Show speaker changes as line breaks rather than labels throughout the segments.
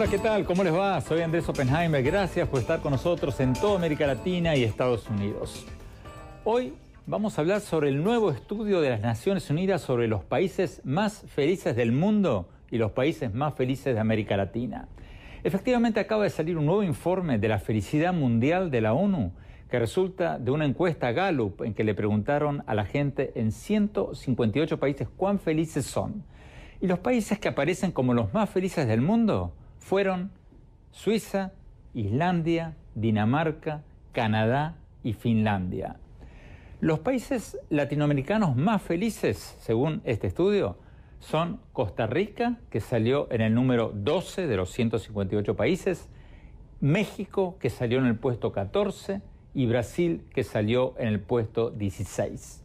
Hola, ¿qué tal? ¿Cómo les va? Soy Andrés Oppenheimer. Gracias por estar con nosotros en toda América Latina y Estados Unidos. Hoy vamos a hablar sobre el nuevo estudio de las Naciones Unidas sobre los países más felices del mundo y los países más felices de América Latina. Efectivamente, acaba de salir un nuevo informe de la felicidad mundial de la ONU que resulta de una encuesta Gallup en que le preguntaron a la gente en 158 países cuán felices son. Y los países que aparecen como los más felices del mundo fueron Suiza, Islandia, Dinamarca, Canadá y Finlandia. Los países latinoamericanos más felices, según este estudio, son Costa Rica, que salió en el número 12 de los 158 países, México, que salió en el puesto 14, y Brasil, que salió en el puesto 16.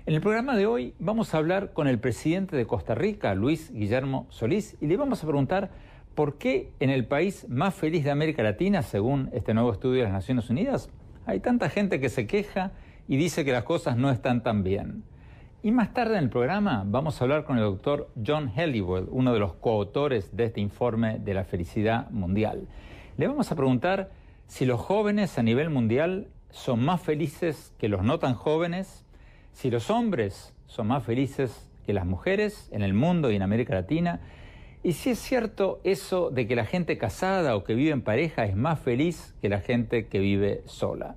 En el programa de hoy vamos a hablar con el presidente de Costa Rica, Luis Guillermo Solís, y le vamos a preguntar por qué en el país más feliz de América Latina, según este nuevo estudio de las Naciones Unidas, hay tanta gente que se queja y dice que las cosas no están tan bien. Y más tarde en el programa vamos a hablar con el doctor John Helliwell, uno de los coautores de este informe de la felicidad mundial. Le vamos a preguntar si los jóvenes a nivel mundial son más felices que los no tan jóvenes, si los hombres son más felices que las mujeres en el mundo y en América Latina, y si es cierto eso de que la gente casada o que vive en pareja es más feliz que la gente que vive sola.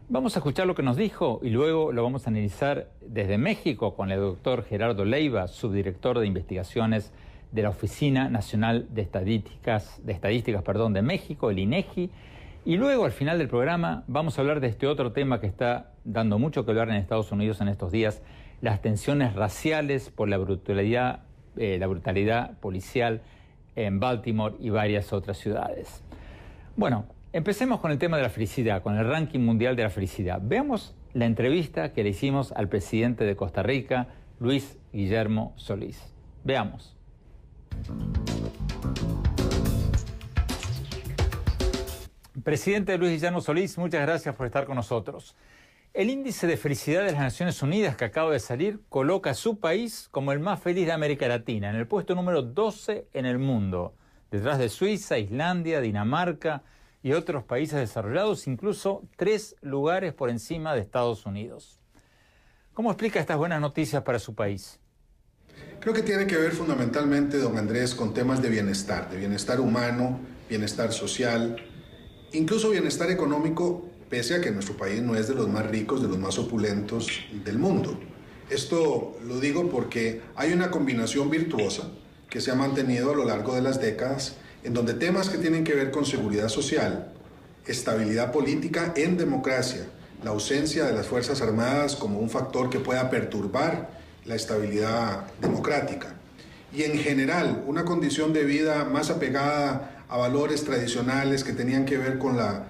Vamos a escuchar lo que nos dijo y luego lo vamos a analizar desde México con el doctor Gerardo Leiva, subdirector de investigaciones de la Oficina Nacional de Estadísticas de México, el INEGI. Y luego, al final del programa, vamos a hablar de este otro tema que está dando mucho que hablar en Estados Unidos en estos días, las tensiones raciales por la brutalidad policial en Baltimore y varias otras ciudades. Bueno, empecemos con el tema de la felicidad, con el ranking mundial de la felicidad. Veamos la entrevista que le hicimos al presidente de Costa Rica, Luis Guillermo Solís. Veamos. Presidente Luis Guillermo Solís, muchas gracias por estar con nosotros. El índice de felicidad de las Naciones Unidas que acaba de salir coloca a su país como el más feliz de América Latina, en el puesto número 12 en el mundo, detrás de Suiza, Islandia, Dinamarca y otros países desarrollados, incluso 3 lugares por encima de Estados Unidos. ¿Cómo explica estas buenas noticias para su país?
Creo que tiene que ver fundamentalmente, don Andrés, con temas de bienestar humano, bienestar social, incluso bienestar económico, pese a que nuestro país no es de los más ricos, de los más opulentos del mundo. Esto lo digo porque hay una combinación virtuosa que se ha mantenido a lo largo de las décadas, en donde temas que tienen que ver con seguridad social, estabilidad política en democracia, la ausencia de las Fuerzas Armadas como un factor que pueda perturbar la estabilidad democrática, y en general una condición de vida más apegada a valores tradicionales que tenían que ver con la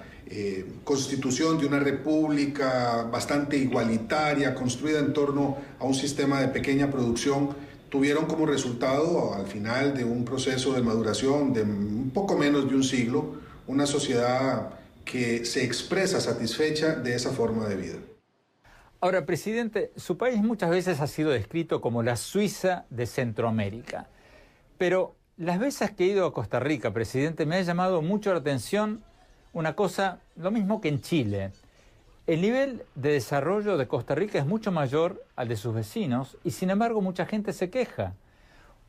constitución de una república bastante igualitaria, construida en torno a un sistema de pequeña producción, tuvieron como resultado, al final de un proceso de maduración de un poco menos de un siglo, una sociedad que se expresa satisfecha de esa forma de vida.
Ahora, presidente, su país muchas veces ha sido descrito como la Suiza de Centroamérica, pero las veces que he ido a Costa Rica, presidente, me ha llamado mucho la atención una cosa, lo mismo que en Chile. El nivel de desarrollo de Costa Rica es mucho mayor al de sus vecinos y, sin embargo, mucha gente se queja.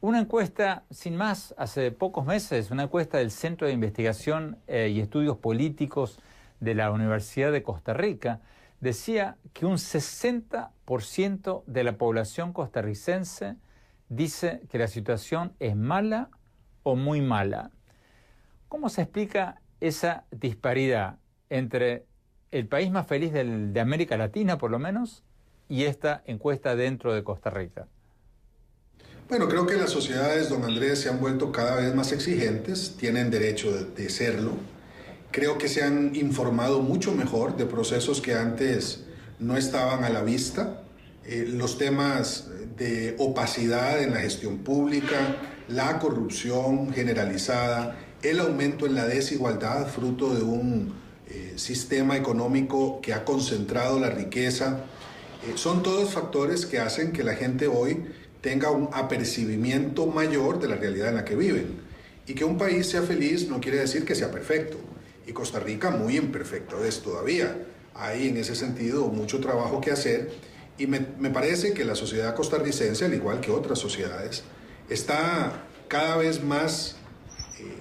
Una encuesta, sin más, hace pocos meses, una encuesta del Centro de Investigación y Estudios Políticos de la Universidad de Costa Rica, decía que un 60% de la población costarricense dice que la situación es mala o muy mala. ¿Cómo se explica esa disparidad entre el país más feliz de América Latina, por lo menos, y esta encuesta dentro de Costa Rica?
Bueno, creo que las sociedades, don Andrés, se han vuelto cada vez más exigentes, tienen derecho de serlo. Creo que se han informado mucho mejor de procesos que antes no estaban a la vista. Los temas de opacidad en la gestión pública, la corrupción generalizada, el aumento en la desigualdad fruto de un sistema económico que ha concentrado la riqueza, son todos factores que hacen que la gente hoy tenga un apercibimiento mayor de la realidad en la que viven. Y que un país sea feliz no quiere decir que sea perfecto. Y Costa Rica muy imperfecto es todavía. Hay en ese sentido mucho trabajo que hacer. Y me parece que la sociedad costarricense, al igual que otras sociedades, está cada vez más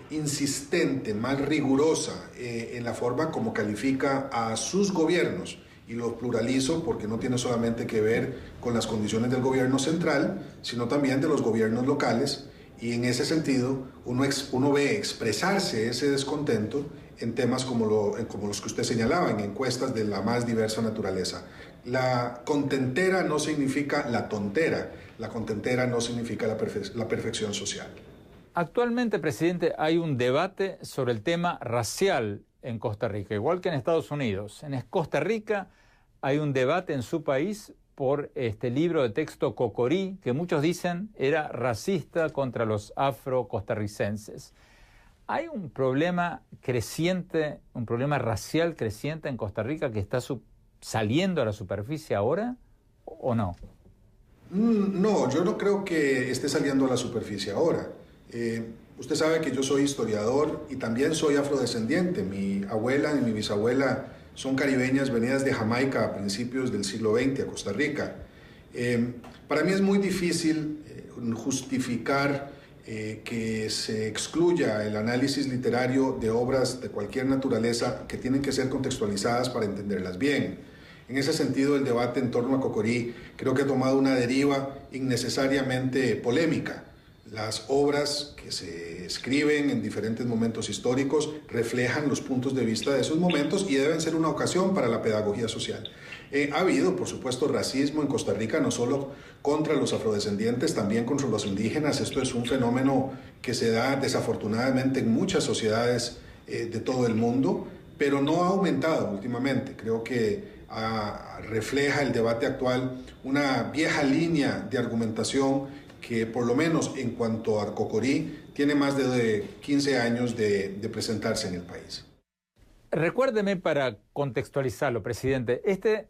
insistente, más rigurosa en la forma como califica a sus gobiernos. Y lo pluralizo porque no tiene solamente que ver con las condiciones del gobierno central, sino también de los gobiernos locales. Y en ese sentido, uno ve expresarse ese descontento en temas como los que usted señalaba, en encuestas de la más diversa naturaleza. La contentera no significa la tontera, la contentera no significa la perfección social.
Actualmente, presidente, hay un debate sobre el tema racial en Costa Rica, igual que en Estados Unidos. En Costa Rica hay un debate en su país por este libro de texto Cocorí, que muchos dicen era racista contra los afro-costarricenses. ¿Hay un problema creciente, un problema racial creciente en Costa Rica que está saliendo a la superficie ahora o no?
No, yo no creo que esté saliendo a la superficie ahora. Usted sabe que yo soy historiador y también soy afrodescendiente. Mi abuela y mi bisabuela son caribeñas venidas de Jamaica a principios del siglo XX a Costa Rica. Para mí es muy difícil justificar que se excluya el análisis literario de obras de cualquier naturaleza que tienen que ser contextualizadas para entenderlas bien. En ese sentido, el debate en torno a Cocorí creo que ha tomado una deriva innecesariamente polémica. Las obras que se escriben en diferentes momentos históricos reflejan los puntos de vista de esos momentos y deben ser una ocasión para la pedagogía social. Ha habido, por supuesto, racismo en Costa Rica, no solo contra los afrodescendientes, también contra los indígenas. Esto es un fenómeno que se da desafortunadamente en muchas sociedades de todo el mundo, pero no ha aumentado últimamente. Creo que refleja el debate actual una vieja línea de argumentación que por lo menos en cuanto a Cocorí tiene más de 15 años de presentarse en el país.
Recuérdeme para contextualizarlo, presidente,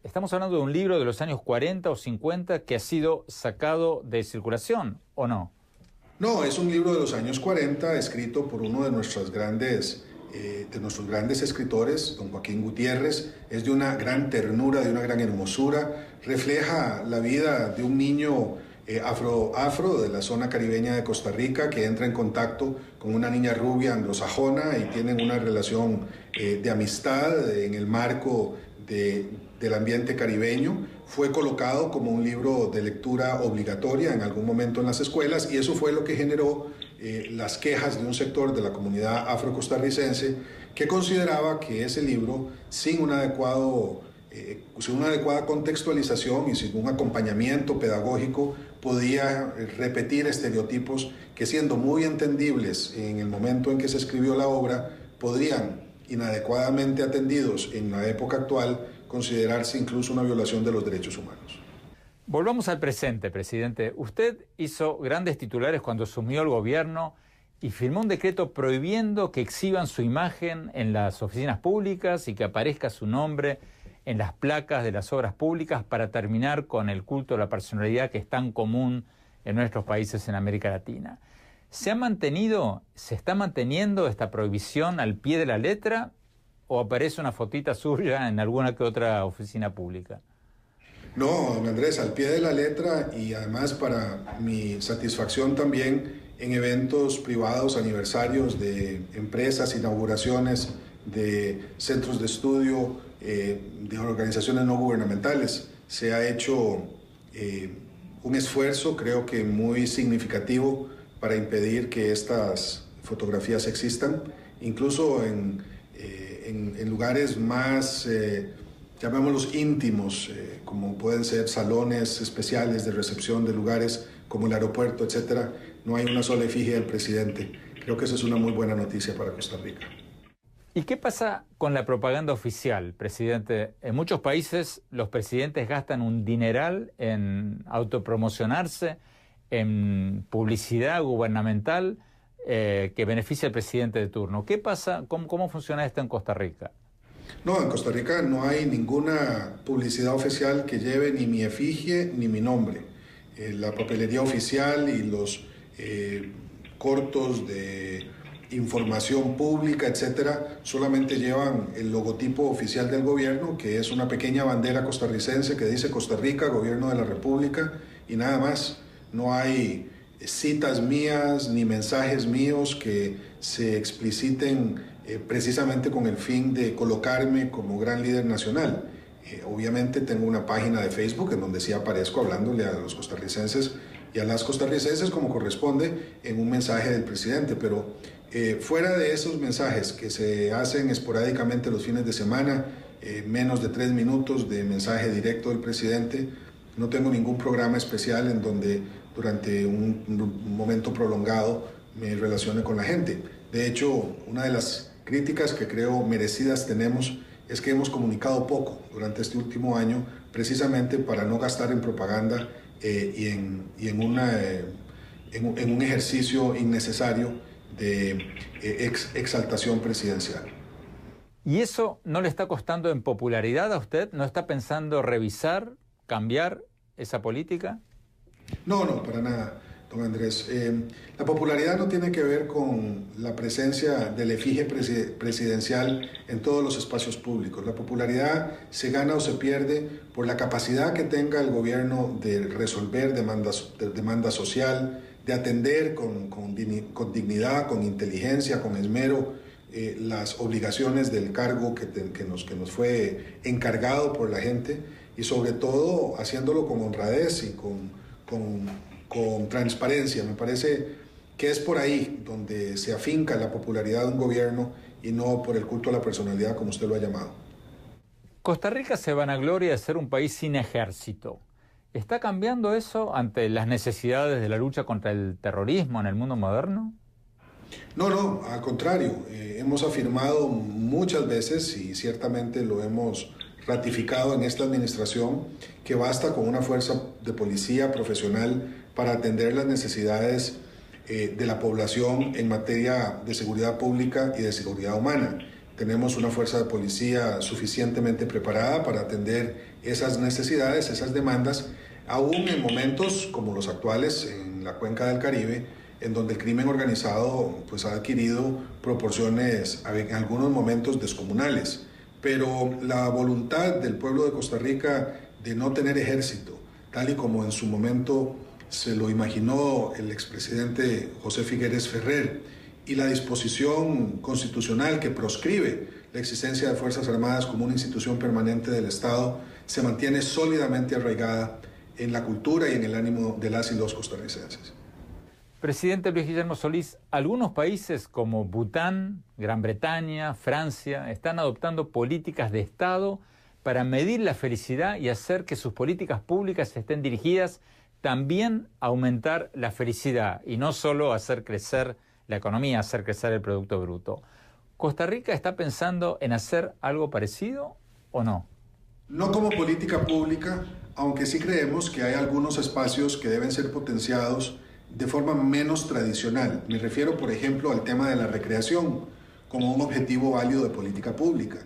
estamos hablando de un libro de los años 40 o 50 que ha sido sacado de circulación, ¿o no?
No, es un libro de los años 40 escrito por uno de nuestros grandes escritores, don Joaquín Gutiérrez. Es de una gran ternura, de una gran hermosura, refleja la vida de un niño afro de la zona caribeña de Costa Rica que entra en contacto con una niña rubia anglosajona y tienen una relación de amistad en el marco del ambiente caribeño. Fue colocado como un libro de lectura obligatoria en algún momento en las escuelas y eso fue lo que generó las quejas de un sector de la comunidad afrocostarricense que consideraba que ese libro, sin una adecuada contextualización y sin un acompañamiento pedagógico, podía repetir estereotipos que, siendo muy entendibles en el momento en que se escribió la obra, podrían, inadecuadamente atendidos en la época actual, considerarse incluso una violación de los derechos humanos.
Volvamos al presente, presidente. Usted hizo grandes titulares cuando asumió el gobierno y firmó un decreto prohibiendo que exhiban su imagen en las oficinas públicas y que aparezca su nombre en las placas de las obras públicas para terminar con el culto a la personalidad que es tan común en nuestros países en América Latina. ¿Se está manteniendo esta prohibición al pie de la letra o aparece una fotita suya en alguna que otra oficina pública?
No, don Andrés, al pie de la letra y además para mi satisfacción también en eventos privados, aniversarios de empresas, inauguraciones de centros de estudio, de organizaciones no gubernamentales. Se ha hecho un esfuerzo, creo que muy significativo, para impedir que estas fotografías existan, incluso en lugares más, llamémoslos íntimos, como pueden ser salones especiales de recepción de lugares como el aeropuerto, etcétera. No hay una sola efigie del presidente. Creo que eso es una muy buena noticia para Costa Rica.
¿Y qué pasa con la propaganda oficial, presidente? En muchos países los presidentes gastan un dineral en autopromocionarse, en publicidad gubernamental que beneficia al presidente de turno. ¿Qué pasa? ¿Cómo funciona esto en Costa Rica?
No, en Costa Rica no hay ninguna publicidad oficial que lleve ni mi efigie ni mi nombre. La papelería oficial y los cortos de información pública, etcétera, solamente llevan el logotipo oficial del gobierno, que es una pequeña bandera costarricense que dice Costa Rica, Gobierno de la República, y nada más. No hay citas mías ni mensajes míos que se expliciten precisamente con el fin de colocarme como gran líder nacional. Obviamente tengo una página de Facebook en donde sí aparezco hablándole a los costarricenses y a las costarricenses como corresponde en un mensaje del presidente, pero fuera de esos mensajes que se hacen esporádicamente los fines de semana, menos de 3 minutos de mensaje directo del presidente, no tengo ningún programa especial en donde durante un momento prolongado me relacione con la gente. De hecho, una de las críticas que creo merecidas tenemos es que hemos comunicado poco durante este último año, precisamente para no gastar en propaganda y en un ejercicio innecesario de exaltación presidencial.
¿Y eso no le está costando en popularidad a usted? ¿No está pensando revisar, cambiar esa política?
No, para nada, don Andrés. La popularidad no tiene que ver con la presencia del efigie presidencial en todos los espacios públicos. La popularidad se gana o se pierde por la capacidad que tenga el gobierno de resolver demanda social, de atender con dignidad, con inteligencia, con esmero, las obligaciones del cargo que nos fue encargado por la gente, y sobre todo haciéndolo con honradez y con transparencia. Me parece que es por ahí donde se afinca la popularidad de un gobierno y no por el culto a la personalidad, como usted lo ha llamado.
Costa Rica se vanagloria de ser un país sin ejército. ¿Está cambiando eso ante las necesidades de la lucha contra el terrorismo en el mundo moderno?
No, al contrario. Hemos afirmado muchas veces, y ciertamente lo hemos ratificado en esta administración, que basta con una fuerza de policía profesional para atender las necesidades de la población en materia de seguridad pública y de seguridad humana. Tenemos una fuerza de policía suficientemente preparada para atender esas necesidades, esas demandas, aún en momentos como los actuales en la cuenca del Caribe, en donde el crimen organizado pues, ha adquirido proporciones en algunos momentos descomunales. Pero la voluntad del pueblo de Costa Rica de no tener ejército, tal y como en su momento se lo imaginó el expresidente José Figueres Ferrer, y la disposición constitucional que proscribe la existencia de Fuerzas Armadas como una institución permanente del Estado, se mantiene sólidamente arraigada en la cultura y en el ánimo de las y los costarricenses.
Presidente Luis Guillermo Solís, algunos países como Bután, Gran Bretaña, Francia, están adoptando políticas de Estado para medir la felicidad y hacer que sus políticas públicas estén dirigidas también a aumentar la felicidad y no solo a hacer crecer la economía, hacer crecer el Producto Bruto. ¿Costa Rica está pensando en hacer algo parecido o no?
No como política pública, aunque sí creemos que hay algunos espacios que deben ser potenciados de forma menos tradicional. Me refiero, por ejemplo, al tema de la recreación como un objetivo válido de política pública.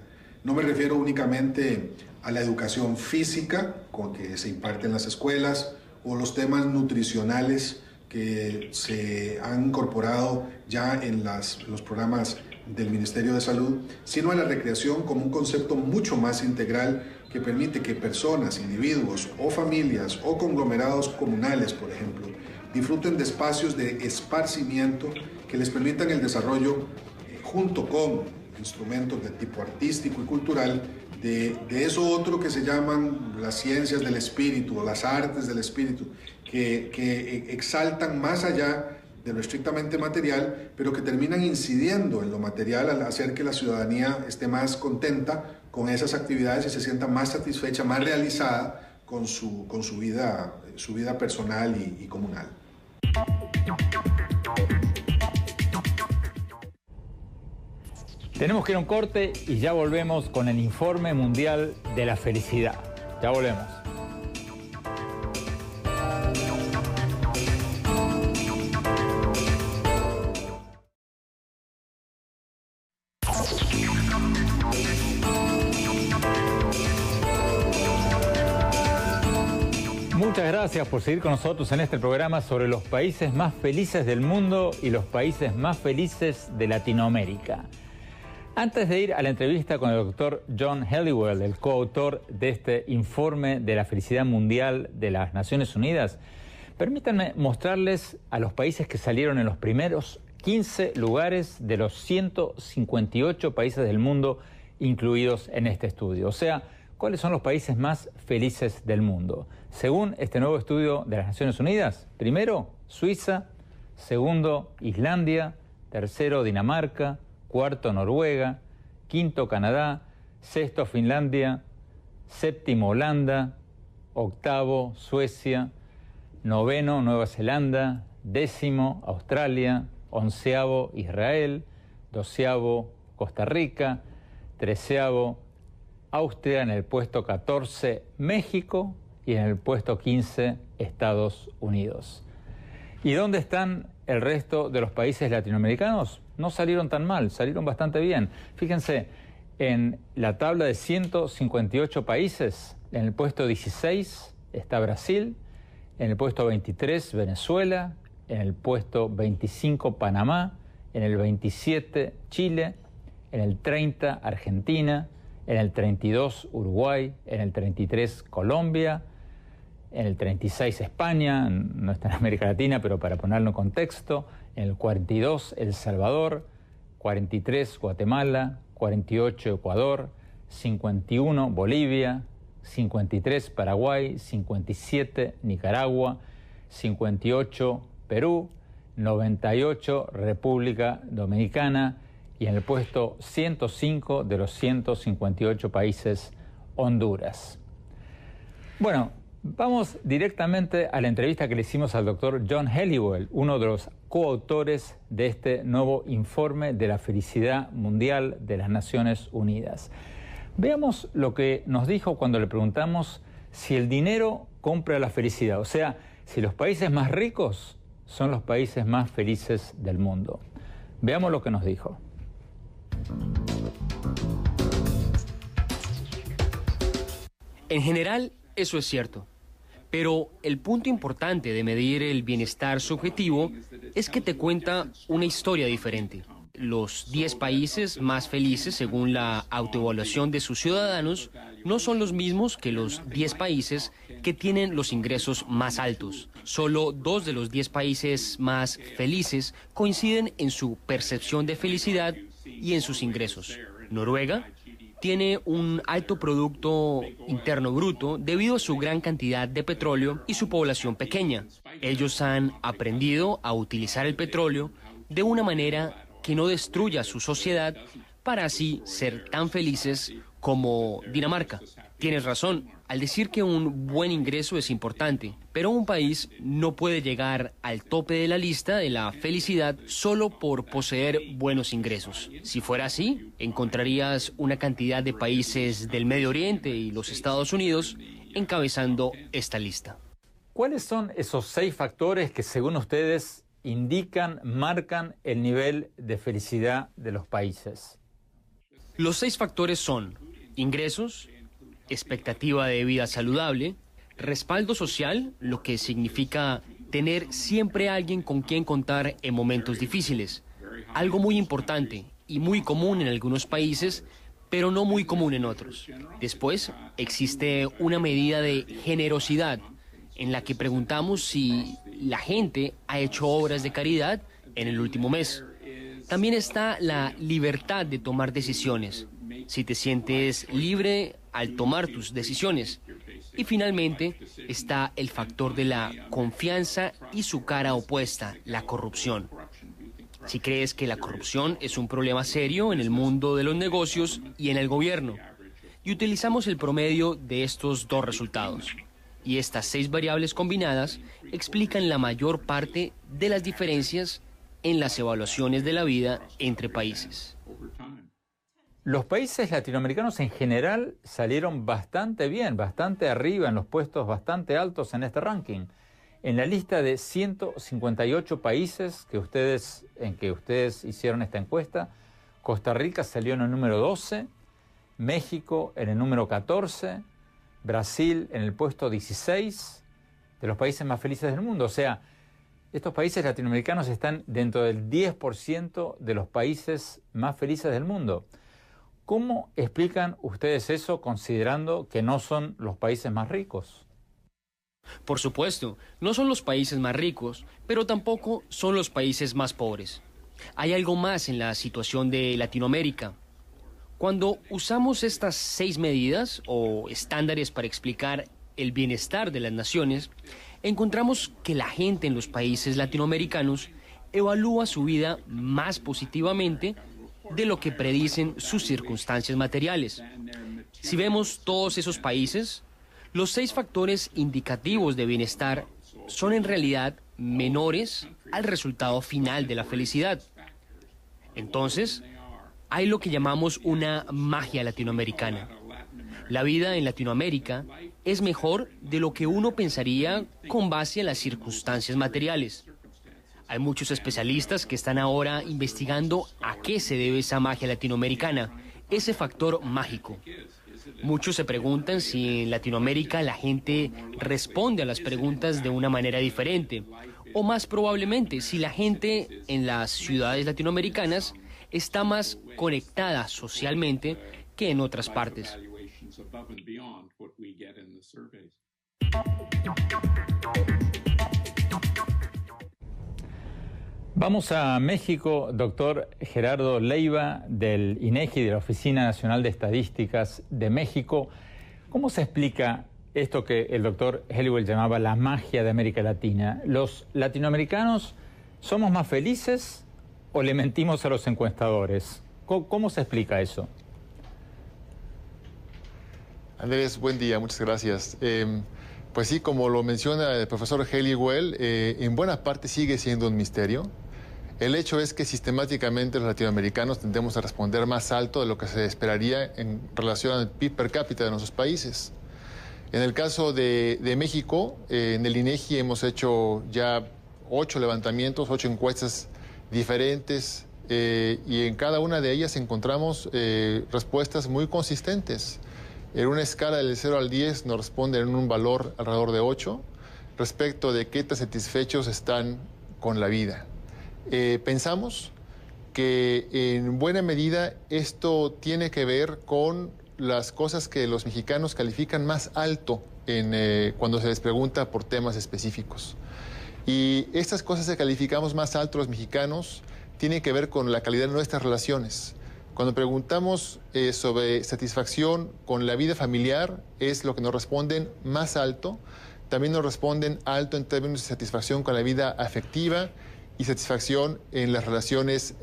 No me refiero únicamente a la educación física con que se imparte en las escuelas o los temas nutricionales que se han incorporado ya en los programas del Ministerio de Salud, sino a la recreación como un concepto mucho más integral que permite que personas, individuos o familias o conglomerados comunales, por ejemplo, disfruten de espacios de esparcimiento que les permitan el desarrollo, junto con instrumentos de tipo artístico y cultural, de eso otro que se llaman las ciencias del espíritu o las artes del espíritu, que exaltan más allá de lo estrictamente material, pero que terminan incidiendo en lo material al hacer que la ciudadanía esté más contenta con esas actividades y se sienta más satisfecha, más realizada con su vida personal y comunal.
Tenemos que ir a un corte y ya volvemos con el Informe Mundial de la Felicidad. Ya volvemos. Muy Muchas gracias por seguir con nosotros en este programa sobre los países más felices del mundo y los países más felices de Latinoamérica. Antes de ir a la entrevista con el doctor John Helliwell, el coautor de este informe de la felicidad mundial de las Naciones Unidas, permítanme mostrarles a los países que salieron en los primeros 15 lugares de los 158 países del mundo incluidos en este estudio. O sea, ¿cuáles son los países más felices del mundo? Según este nuevo estudio de las Naciones Unidas, primero, Suiza, segundo, Islandia, tercero, Dinamarca, cuarto, Noruega, quinto, Canadá, sexto, Finlandia, séptimo, Holanda, octavo, Suecia, noveno, Nueva Zelanda, décimo, Australia, onceavo, Israel, doceavo, Costa Rica, treceavo, Austria, en el puesto 14, México, y en el puesto 15, Estados Unidos. ¿Y dónde están el resto de los países latinoamericanos? No salieron tan mal, salieron bastante bien. Fíjense, en la tabla de 158 países, en el puesto 16 está Brasil, en el puesto 23 Venezuela, en el puesto 25 Panamá, en el 27 Chile, en el 30 Argentina, en el 32 Uruguay, en el 33 Colombia, en el 36 España, no está en América Latina, pero para ponerlo en contexto, en el 42 El Salvador, 43 Guatemala, 48 Ecuador, 51 Bolivia, 53 Paraguay, 57 Nicaragua, 58 Perú, 98 República Dominicana y en el puesto 105 de los 158 países, Honduras. Bueno, vamos directamente a la entrevista que le hicimos al doctor John Helliwell, uno de los coautores de este nuevo informe de la felicidad mundial de las Naciones Unidas. Veamos lo que nos dijo cuando le preguntamos si el dinero compra la felicidad, o sea, si los países más ricos son los países más felices del mundo. Veamos lo que nos dijo.
En general, eso es cierto. Pero el punto importante de medir el bienestar subjetivo es que te cuenta una historia diferente. Los 10 países más felices, según la autoevaluación de sus ciudadanos, no son los mismos que los 10 países que tienen los ingresos más altos. Solo 2 de los 10 países más felices coinciden en su percepción de felicidad y en sus ingresos. Noruega tiene un alto Producto Interno Bruto debido a su gran cantidad de petróleo y su población pequeña. Ellos han aprendido a utilizar el petróleo de una manera que no destruya su sociedad para así ser tan felices como Dinamarca. Tienes razón al decir que un buen ingreso es importante, pero un país no puede llegar al tope de la lista de la felicidad solo por poseer buenos ingresos. Si fuera así, encontrarías una cantidad de países del Medio Oriente y los Estados Unidos encabezando esta lista.
¿Cuáles son esos 6 factores que, según ustedes, marcan el nivel de felicidad de los países?
Los 6 factores son ingresos, expectativa de vida saludable, respaldo social, lo que significa tener siempre alguien con quien contar en momentos difíciles. Algo muy importante y muy común en algunos países, pero no muy común en otros. Después, existe una medida de generosidad, en la que preguntamos si la gente ha hecho obras de caridad en el último mes. También está la libertad de tomar decisiones, si te sientes libre al tomar tus decisiones. Y finalmente está el factor de la confianza y su cara opuesta, la corrupción. Si crees que la corrupción es un problema serio en el mundo de los negocios y en el gobierno, y utilizamos el promedio de estos 2 resultados. Y estas 6 variables combinadas explican la mayor parte de las diferencias en las evaluaciones de la vida entre países.
Los países latinoamericanos en general salieron bastante bien, bastante arriba, en los puestos bastante altos en este ranking. En la lista de 158 países en que ustedes hicieron esta encuesta, Costa Rica salió en el número 12, México en el número 14, Brasil en el puesto 16, de los países más felices del mundo. O sea, estos países latinoamericanos están dentro del 10% de los países más felices del mundo. ¿Cómo explican ustedes eso considerando que no son los países más ricos?
Por supuesto, no son los países más ricos, pero tampoco son los países más pobres. Hay algo más en la situación de Latinoamérica. Cuando usamos estas 6 medidas o estándares para explicar el bienestar de las naciones, encontramos que la gente en los países latinoamericanos evalúa su vida más positivamente de lo que predicen sus circunstancias materiales. Si vemos todos esos países, los 6 factores indicativos de bienestar son en realidad menores al resultado final de la felicidad. Entonces, hay lo que llamamos una magia latinoamericana. La vida en Latinoamérica es mejor de lo que uno pensaría con base en las circunstancias materiales. Hay muchos especialistas que están ahora investigando a qué se debe esa magia latinoamericana, ese factor mágico. Muchos se preguntan si en Latinoamérica la gente responde a las preguntas de una manera diferente, o más probablemente si la gente en las ciudades latinoamericanas está más conectada socialmente que en otras partes.
Vamos a México, doctor Gerardo Leiva, del INEGI, de la Oficina Nacional de Estadísticas de México. ¿Cómo se explica esto que el doctor Helliwell llamaba la magia de América Latina? ¿Los latinoamericanos somos más felices o le mentimos a los encuestadores? ¿Cómo se explica eso?
Andrés, buen día, muchas gracias. Pues sí, como lo menciona el profesor Helliwell, en buena parte sigue siendo un misterio. El hecho es que sistemáticamente los latinoamericanos tendemos a responder más alto de lo que se esperaría en relación al PIB per cápita de nuestros países. En el caso de México, en el INEGI hemos hecho ya 8 levantamientos, 8 encuestas diferentes, y en cada una de ellas encontramos respuestas muy consistentes. En una escala del 0 al 10 nos responden en un valor alrededor de 8 respecto de qué tan satisfechos están con la vida. Pensamos que en buena medida esto tiene que ver con las cosas que los mexicanos califican más alto cuando se les pregunta por temas específicos. Y estas cosas que calificamos más alto los mexicanos tienen que ver con la calidad de nuestras relaciones. Cuando preguntamos sobre satisfacción con la vida familiar, es lo que nos responden más alto. También nos responden alto en términos de satisfacción con la vida afectiva y satisfacción en las relaciones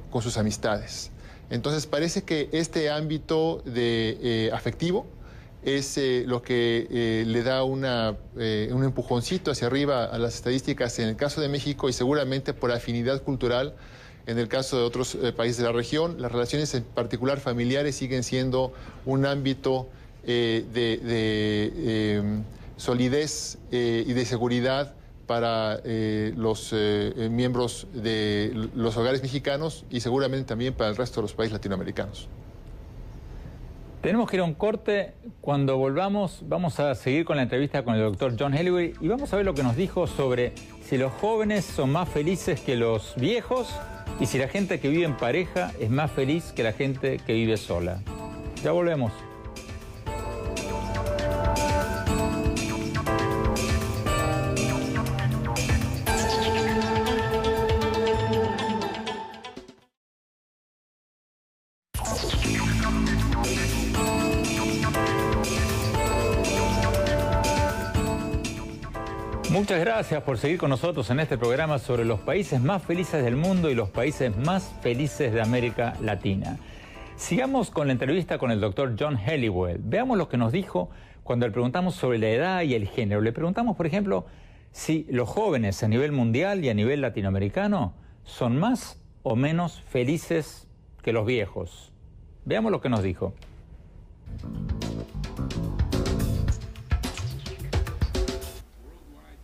con sus amistades. Entonces parece que este ámbito afectivo es lo que le da un empujoncito hacia arriba a las estadísticas en el caso de México, y seguramente por afinidad cultural en el caso de otros países de la región. Las relaciones en particular familiares siguen siendo un ámbito de solidez y de seguridad para los miembros de los hogares mexicanos y seguramente también para el resto de los países latinoamericanos.
Tenemos que ir a un corte. Cuando volvamos vamos a seguir con la entrevista con el doctor John Helliwell y vamos a ver lo que nos dijo sobre si los jóvenes son más felices que los viejos y si la gente que vive en pareja es más feliz que la gente que vive sola. Ya volvemos. Muchas gracias por seguir con nosotros en este programa sobre los países más felices del mundo y los países más felices de América Latina. Sigamos con la entrevista con el doctor John Helliwell. Veamos lo que nos dijo cuando le preguntamos sobre la edad y el género. Le preguntamos, por ejemplo, si los jóvenes a nivel mundial y a nivel latinoamericano son más o menos felices que los viejos. Veamos lo que nos dijo.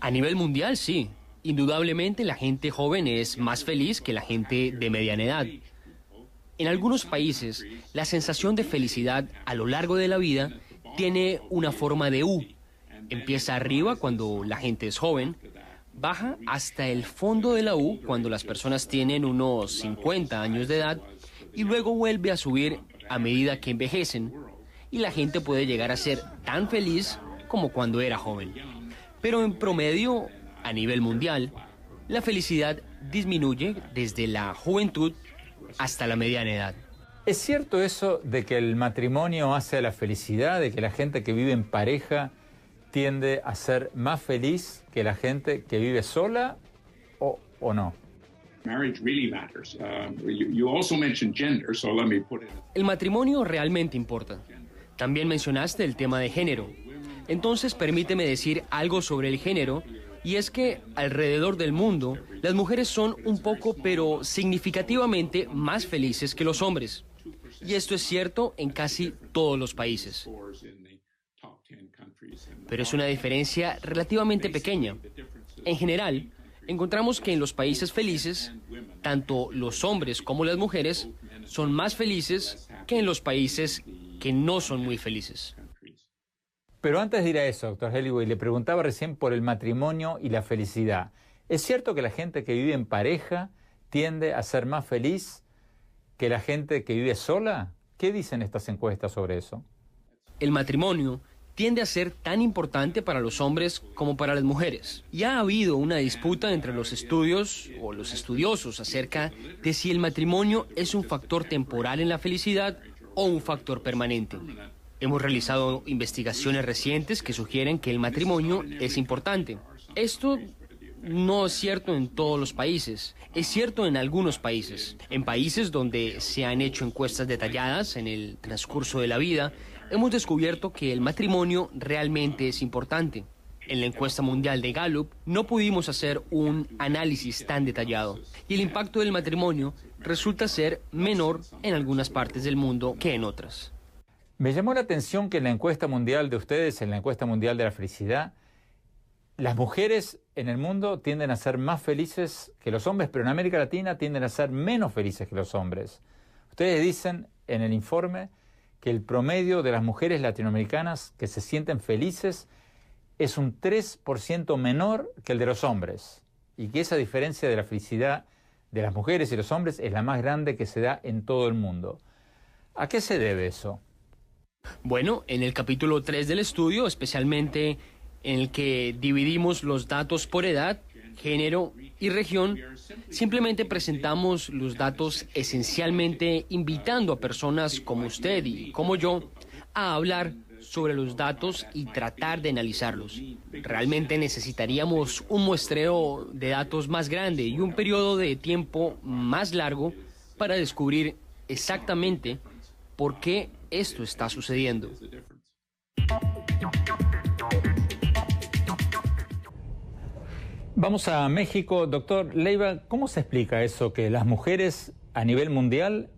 A nivel mundial, sí. Indudablemente la gente joven es más feliz que la gente de mediana edad. En algunos países, la sensación de felicidad a lo largo de la vida tiene una forma de U, Empieza arriba cuando la gente es joven, baja hasta el fondo de la U cuando las personas tienen unos 50 años de edad y luego vuelve a subir a medida que envejecen y la gente puede llegar a ser tan feliz como cuando era joven. Pero en promedio, a nivel mundial, la felicidad disminuye desde la juventud hasta la mediana edad.
¿Es cierto eso de que el matrimonio hace a la felicidad, de que la gente que vive en pareja tiende a ser más feliz que la gente que vive sola o no?
El matrimonio realmente importa. También mencionaste el tema de género. Entonces permíteme decir algo sobre el género, y es que alrededor del mundo las mujeres son un poco pero significativamente más felices que los hombres. Y esto es cierto en casi todos los países. Pero es una diferencia relativamente pequeña. En general, encontramos que en los países felices, tanto los hombres como las mujeres son más felices que en los países que no son muy felices.
Pero antes de ir a eso, doctor Helliwell, le preguntaba recién por el matrimonio y la felicidad. ¿Es cierto que la gente que vive en pareja tiende a ser más feliz que la gente que vive sola? ¿Qué dicen estas encuestas sobre eso?
El matrimonio tiende a ser tan importante para los hombres como para las mujeres. Ya ha habido una disputa entre los estudios o los estudiosos acerca de si el matrimonio es un factor temporal en la felicidad o un factor permanente. Hemos realizado investigaciones recientes que sugieren que el matrimonio es importante. Esto no es cierto en todos los países, es cierto en algunos países. En países donde se han hecho encuestas detalladas en el transcurso de la vida, hemos descubierto que el matrimonio realmente es importante. En la encuesta mundial de Gallup no pudimos hacer un análisis tan detallado y el impacto del matrimonio resulta ser menor en algunas partes del mundo que en otras.
Me llamó la atención que en la encuesta mundial de ustedes, en la encuesta mundial de la felicidad, las mujeres en el mundo tienden a ser más felices que los hombres, pero en América Latina tienden a ser menos felices que los hombres. Ustedes dicen en el informe que el promedio de las mujeres latinoamericanas que se sienten felices es un 3% menor que el de los hombres, y que esa diferencia de la felicidad de las mujeres y los hombres es la más grande que se da en todo el mundo. ¿A qué se debe eso?
Bueno, en el capítulo 3 del estudio, especialmente en el que dividimos los datos por edad, género y región, simplemente presentamos los datos esencialmente invitando a personas como usted y como yo a hablar sobre los datos y tratar de analizarlos. Realmente necesitaríamos un muestreo de datos más grande y un periodo de tiempo más largo para descubrir exactamente por qué esto está sucediendo.
Vamos a México. Doctor Leiva, ¿cómo se explica eso que las mujeres a nivel mundial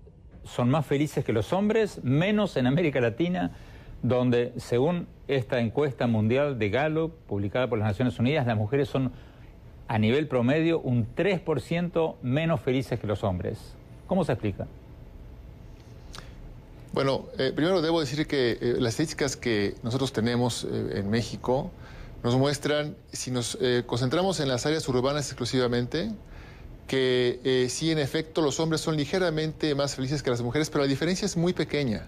son más felices que los hombres, menos en América Latina, donde según esta encuesta mundial de Gallup, publicada por las Naciones Unidas, las mujeres son a nivel promedio un 3% menos felices que los hombres? ¿Cómo se explica?
Bueno, primero debo decir que las estadísticas que nosotros tenemos en México nos muestran, si nos concentramos en las áreas urbanas exclusivamente, que sí, en efecto, los hombres son ligeramente más felices que las mujeres, pero la diferencia es muy pequeña.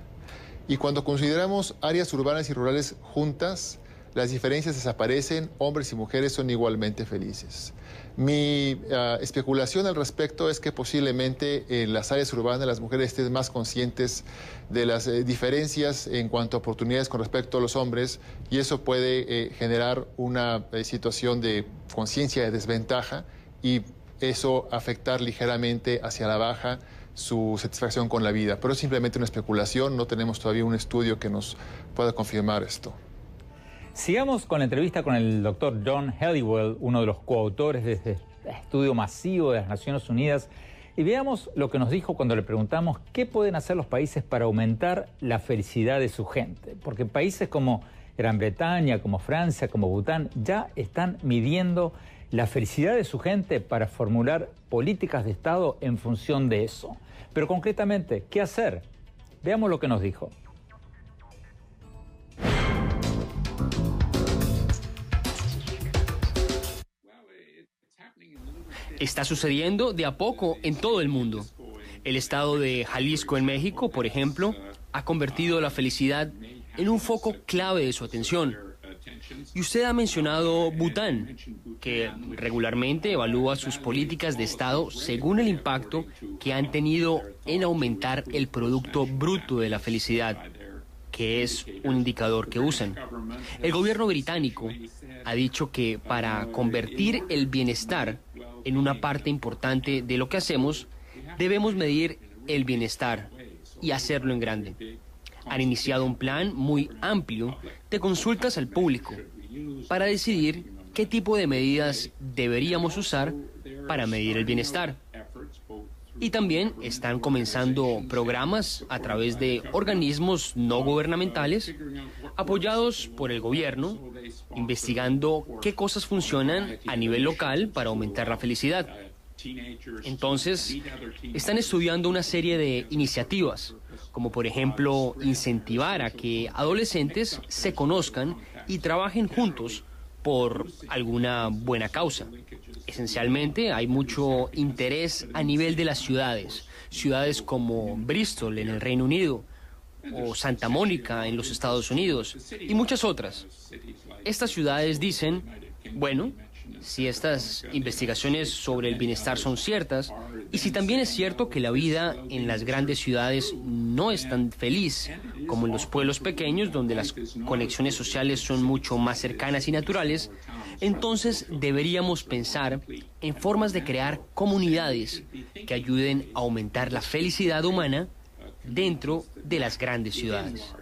Y cuando consideramos áreas urbanas y rurales juntas, las diferencias desaparecen, hombres y mujeres son igualmente felices. Mi especulación al respecto es que posiblemente en las áreas urbanas las mujeres estén más conscientes de las diferencias en cuanto a oportunidades con respecto a los hombres, y eso puede generar una situación de conciencia de desventaja y eso afectar ligeramente hacia la baja su satisfacción con la vida. Pero es simplemente una especulación, no tenemos todavía un estudio que nos pueda confirmar esto.
Sigamos con la entrevista con el doctor John Helliwell, uno de los coautores de este estudio masivo de las Naciones Unidas, y veamos lo que nos dijo cuando le preguntamos qué pueden hacer los países para aumentar la felicidad de su gente. Porque países como Gran Bretaña, como Francia, como Bután, ya están midiendo la felicidad de su gente para formular políticas de Estado en función de eso. Pero concretamente, ¿qué hacer? Veamos lo que nos dijo.
Está sucediendo de a poco en todo el mundo. El estado de Jalisco en México, por ejemplo, ha convertido la felicidad en un foco clave de su atención. Y usted ha mencionado Bután, que regularmente evalúa sus políticas de Estado según el impacto que han tenido en aumentar el Producto Bruto de la Felicidad, que es un indicador que usan. El gobierno británico ha dicho que para convertir el bienestar en una parte importante de lo que hacemos, debemos medir el bienestar y hacerlo en grande. Han iniciado un plan muy amplio de consultas al público para decidir qué tipo de medidas deberíamos usar para medir el bienestar. Y también están comenzando programas a través de organismos no gubernamentales apoyados por el gobierno, investigando qué cosas funcionan a nivel local para aumentar la felicidad. Entonces, están estudiando una serie de iniciativas, como por ejemplo incentivar a que adolescentes se conozcan y trabajen juntos por alguna buena causa. Esencialmente hay mucho interés a nivel de las ciudades como Bristol en el Reino Unido o Santa Mónica en los Estados Unidos y muchas otras. Estas ciudades dicen, bueno, si estas investigaciones sobre el bienestar son ciertas y si también es cierto que la vida en las grandes ciudades no es tan feliz como en los pueblos pequeños donde las conexiones sociales son mucho más cercanas y naturales, entonces deberíamos pensar en formas de crear comunidades que ayuden a aumentar la felicidad humana dentro de las grandes ciudades.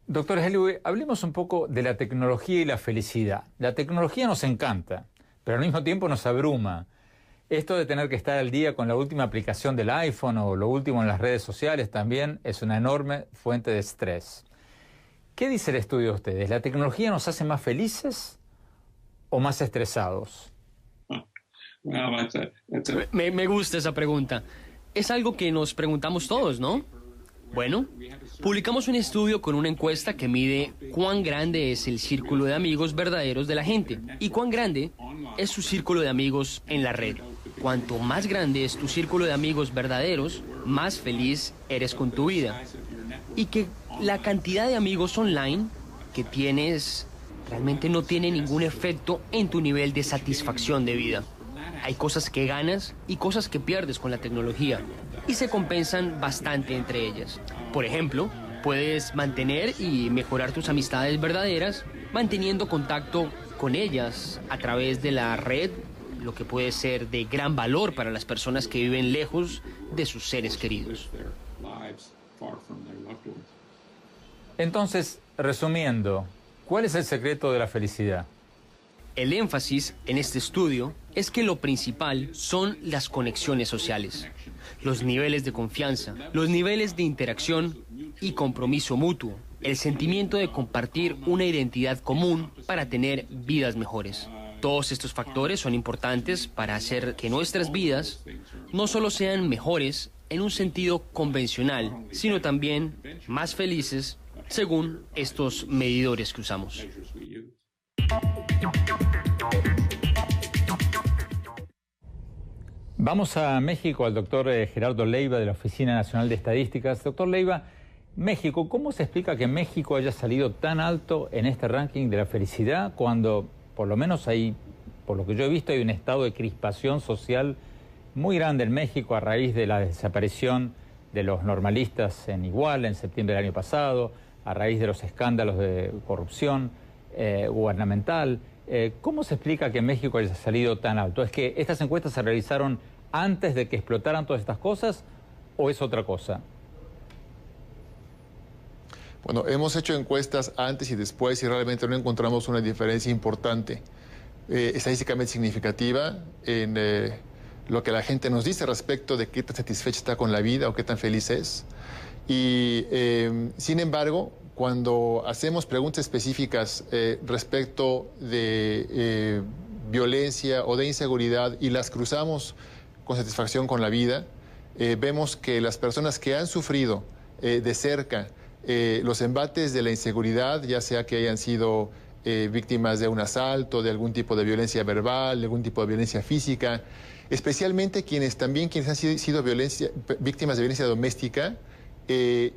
Doctor Helliwell, hablemos un poco de la tecnología y la felicidad. La tecnología nos encanta, pero al mismo tiempo nos abruma. Esto de tener que estar al día con la última aplicación del iPhone o lo último en las redes sociales también es una enorme fuente de estrés. ¿Qué dice el estudio de ustedes? ¿La tecnología nos hace más felices o más estresados?
Me gusta esa pregunta. Es algo que nos preguntamos todos, ¿no? Bueno, publicamos un estudio con una encuesta que mide cuán grande es el círculo de amigos verdaderos de la gente y cuán grande es su círculo de amigos en la red. Cuanto más grande es tu círculo de amigos verdaderos, más feliz eres con tu vida. Y que la cantidad de amigos online que tienes realmente no tiene ningún efecto en tu nivel de satisfacción de vida. Hay cosas que ganas y cosas que pierdes con la tecnología y se compensan bastante entre ellas. Por ejemplo, puedes mantener y mejorar tus amistades verdaderas manteniendo contacto con ellas a través de la red, lo que puede ser de gran valor para las personas que viven lejos de sus seres queridos.
Entonces, resumiendo, ¿cuál es el secreto de la felicidad?
El énfasis en este estudio es que lo principal son las conexiones sociales, los niveles de confianza, los niveles de interacción y compromiso mutuo, el sentimiento de compartir una identidad común para tener vidas mejores. Todos estos factores son importantes para hacer que nuestras vidas no solo sean mejores en un sentido convencional, sino también más felices según estos medidores que usamos.
Vamos a México, al doctor Gerardo Leiva de la Oficina Nacional de Estadísticas. Doctor Leiva, México, ¿cómo se explica que México haya salido tan alto en este ranking de la felicidad cuando, por lo menos ahí, por lo que yo he visto, hay un estado de crispación social muy grande en México a raíz de la desaparición de los normalistas en Iguala en septiembre del año pasado, a raíz de los escándalos de corrupción gubernamental? ¿Cómo se explica que México haya salido tan alto? ¿Es que estas encuestas se realizaron antes de que explotaran todas estas cosas o es otra cosa?
Bueno, hemos hecho encuestas antes y después y realmente no encontramos una diferencia importante, estadísticamente significativa en lo que la gente nos dice respecto de qué tan satisfecha está con la vida o qué tan feliz es. Y sin embargo, cuando hacemos preguntas específicas respecto de violencia o de inseguridad y las cruzamos con satisfacción con la vida, vemos que las personas que han sufrido de cerca los embates de la inseguridad, ya sea que hayan sido víctimas de un asalto, de algún tipo de violencia verbal, de algún tipo de violencia física, especialmente quienes han sido víctimas de violencia doméstica,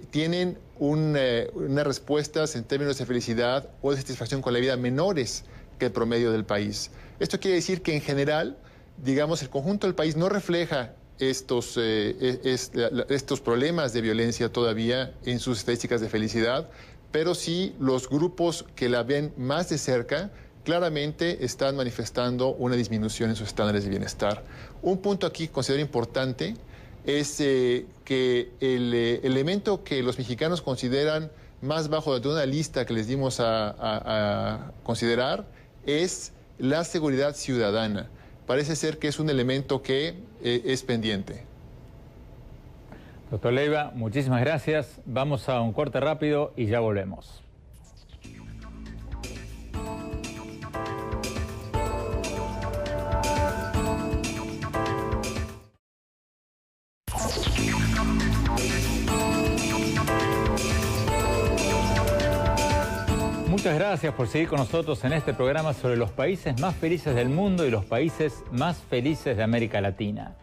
tienen unas respuestas en términos de felicidad o de satisfacción con la vida menores que el promedio del país. Esto quiere decir que en general, digamos, el conjunto del país no refleja estos problemas de violencia todavía en sus estadísticas de felicidad, pero sí los grupos que la ven más de cerca claramente están manifestando una disminución en sus estándares de bienestar. Un punto aquí que considero importante es que el elemento que los mexicanos consideran más bajo de una lista que les dimos a considerar es la seguridad ciudadana. Parece ser que es un elemento que es pendiente.
Doctor Leiva, muchísimas gracias. Vamos a un corte rápido y ya volvemos. Muchas gracias por seguir con nosotros en este programa sobre los países más felices del mundo y los países más felices de América Latina.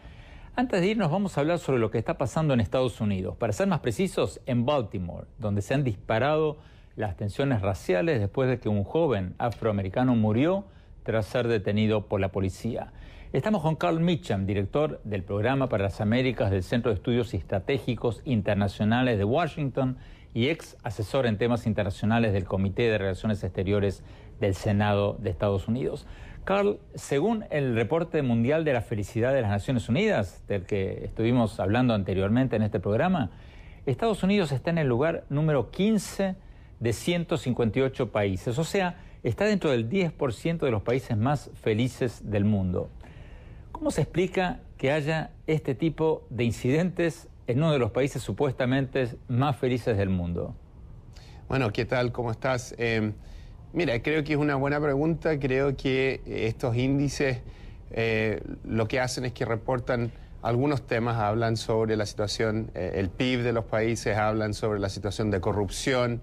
Antes de irnos vamos a hablar sobre lo que está pasando en Estados Unidos. Para ser más precisos, en Baltimore, donde se han disparado las tensiones raciales después de que un joven afroamericano murió tras ser detenido por la policía. Estamos con Carl Mitcham, director del Programa para las Américas del Centro de Estudios Estratégicos Internacionales de Washington y ex asesor en temas internacionales del Comité de Relaciones Exteriores del Senado de Estados Unidos. Carl, según el Reporte Mundial de la Felicidad de las Naciones Unidas, del que estuvimos hablando anteriormente en este programa, Estados Unidos está en el lugar número 15 de 158 países, o sea, está dentro del 10% de los países más felices del mundo. ¿Cómo se explica que haya este tipo de incidentes en uno de los países supuestamente más felices del mundo?
Bueno, ¿qué tal? ¿Cómo estás? Mira, creo que es una buena pregunta. Creo que estos índices lo que hacen es que reportan algunos temas, hablan sobre la situación, el PIB de los países, hablan sobre la situación de corrupción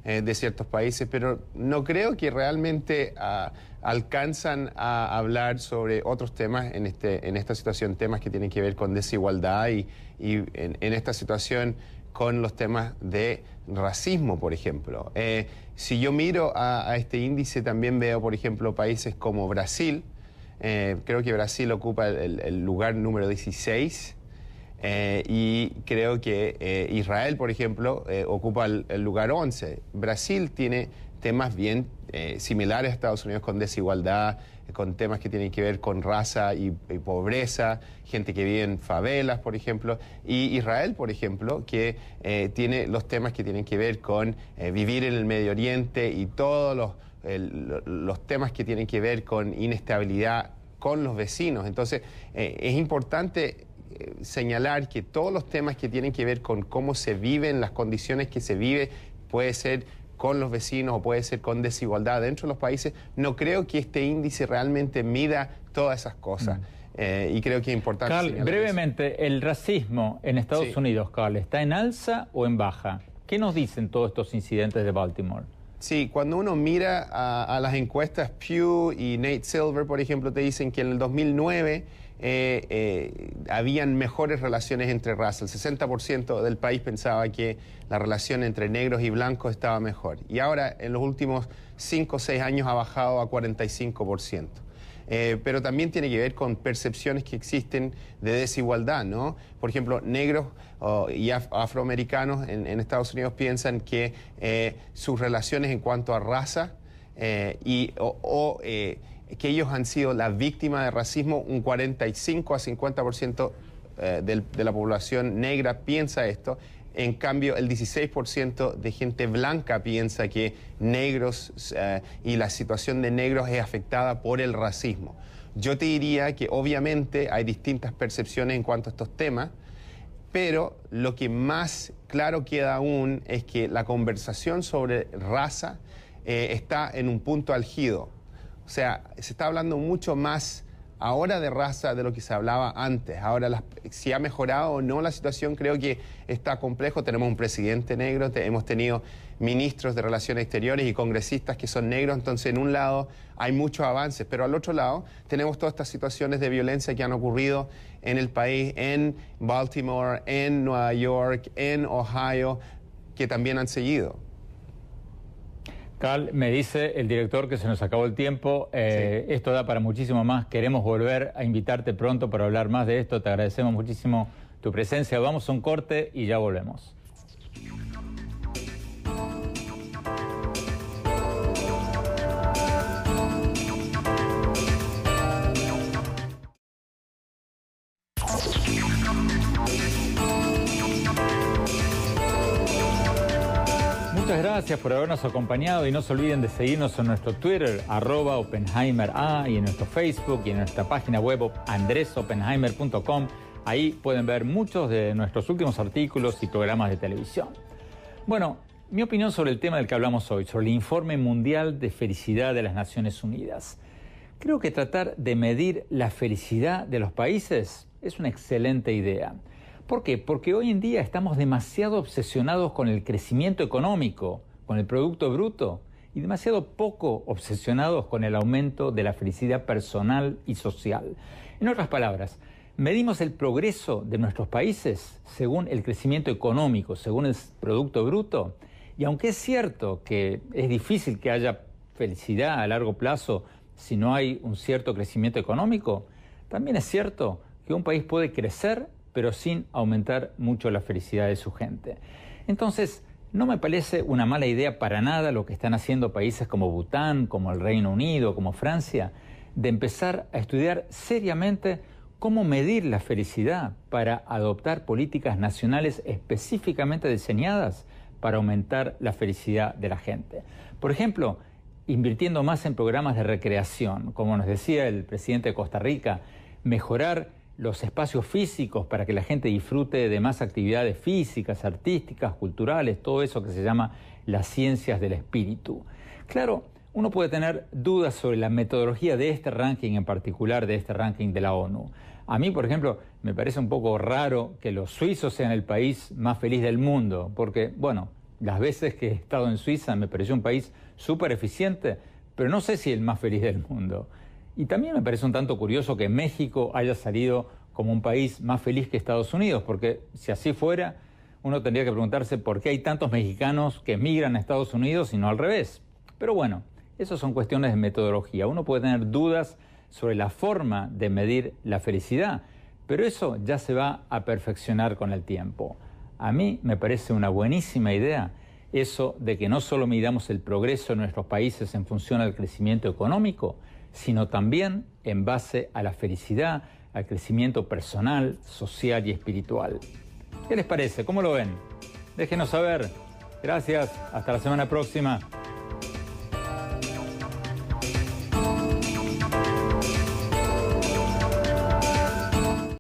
de ciertos países, pero no creo que realmente alcanzan a hablar sobre otros temas en esta situación, temas que tienen que ver con desigualdad y en esta situación con los temas de racismo, por ejemplo. Si yo miro a este índice, también veo, por ejemplo, países como Brasil. Creo que Brasil ocupa el lugar número 16. Y creo que Israel, por ejemplo, ocupa el lugar 11. Brasil tiene temas bien similares a Estados Unidos, con desigualdad, con temas que tienen que ver con raza y pobreza, gente que vive en favelas, por ejemplo. Y Israel, por ejemplo, que tiene los temas que tienen que ver con vivir en el Medio Oriente y todos los temas que tienen que ver con inestabilidad con los vecinos. Entonces, es importante señalar que todos los temas que tienen que ver con cómo se viven, las condiciones que se vive, puede ser con los vecinos o puede ser con desigualdad dentro de los países. No creo que este índice realmente mida todas esas cosas. Y creo que es importante
Carl,
señalar
brevemente,
eso.
el racismo en Estados Unidos, Carl, ¿está en alza o en baja? ¿Qué nos dicen todos estos incidentes de Baltimore?
Sí, cuando uno mira a las encuestas Pew y Nate Silver, por ejemplo, te dicen que en el 2009 habían mejores relaciones entre razas. El 60% del país pensaba que la relación entre negros y blancos estaba mejor. Y ahora, en los últimos 5 o 6 años, ha bajado a 45%. Pero también tiene que ver con percepciones que existen de desigualdad, ¿no? Por ejemplo, negros y afroamericanos en Estados Unidos piensan que sus relaciones en cuanto a raza que ellos han sido la víctima de racismo, un 45 a 50% de la población negra piensa esto. En cambio, el 16% de gente blanca piensa que negros y la situación de negros es afectada por el racismo. Yo te diría que obviamente hay distintas percepciones en cuanto a estos temas, pero lo que más claro queda aún es que la conversación sobre raza está en un punto álgido. O sea, se está hablando mucho más ahora de raza de lo que se hablaba antes. Ahora, si ha mejorado o no la situación, creo que está complejo. Tenemos un presidente negro, hemos tenido ministros de Relaciones Exteriores y congresistas que son negros. Entonces, en un lado hay muchos avances, pero al otro lado tenemos todas estas situaciones de violencia que han ocurrido en el país, en Baltimore, en Nueva York, en Ohio, que también han seguido.
Carl, me dice el director que se nos acabó el tiempo.
Sí.
Esto da para muchísimo más. Queremos volver a invitarte pronto para hablar más de esto. Te agradecemos muchísimo tu presencia. Vamos a un corte y ya volvemos. Muchas gracias por habernos acompañado y no se olviden de seguirnos en nuestro Twitter, @OppenheimerA, y en nuestro Facebook y en nuestra página web andresopenheimer.com. Ahí pueden ver muchos de nuestros últimos artículos y programas de televisión. Bueno, mi opinión sobre el tema del que hablamos hoy, sobre el Informe Mundial de Felicidad de las Naciones Unidas. Creo que tratar de medir la felicidad de los países es una excelente idea. ¿Por qué? Porque hoy en día estamos demasiado obsesionados con el crecimiento económico, con el Producto Bruto, y demasiado poco obsesionados con el aumento de la felicidad personal y social. En otras palabras, medimos el progreso de nuestros países según el crecimiento económico, según el Producto Bruto, y aunque es cierto que es difícil que haya felicidad a largo plazo si no hay un cierto crecimiento económico, también es cierto que un país puede crecer pero sin aumentar mucho la felicidad de su gente. Entonces, no me parece una mala idea para nada lo que están haciendo países como Bután, como el Reino Unido, como Francia, de empezar a estudiar seriamente cómo medir la felicidad para adoptar políticas nacionales específicamente diseñadas para aumentar la felicidad de la gente. Por ejemplo, invirtiendo más en programas de recreación, como nos decía el presidente de Costa Rica, mejorar los espacios físicos para que la gente disfrute de más actividades físicas, artísticas, culturales, todo eso que se llama las ciencias del espíritu. Claro, uno puede tener dudas sobre la metodología de este ranking en particular, de este ranking de la ONU. A mí, por ejemplo, me parece un poco raro que los suizos sean el país más feliz del mundo, porque, bueno, las veces que he estado en Suiza me pareció un país súper eficiente, pero no sé si el más feliz del mundo. Y también me parece un tanto curioso que México haya salido como un país más feliz que Estados Unidos, porque si así fuera, uno tendría que preguntarse por qué hay tantos mexicanos que emigran a Estados Unidos y no al revés. Pero bueno, esas son cuestiones de metodología. Uno puede tener dudas sobre la forma de medir la felicidad, pero eso ya se va a perfeccionar con el tiempo. A mí me parece una buenísima idea eso de que no solo midamos el progreso de nuestros países en función al crecimiento económico, sino también en base a la felicidad, al crecimiento personal, social y espiritual. ¿Qué les parece? ¿Cómo lo ven? Déjenos saber. Gracias. Hasta la semana próxima.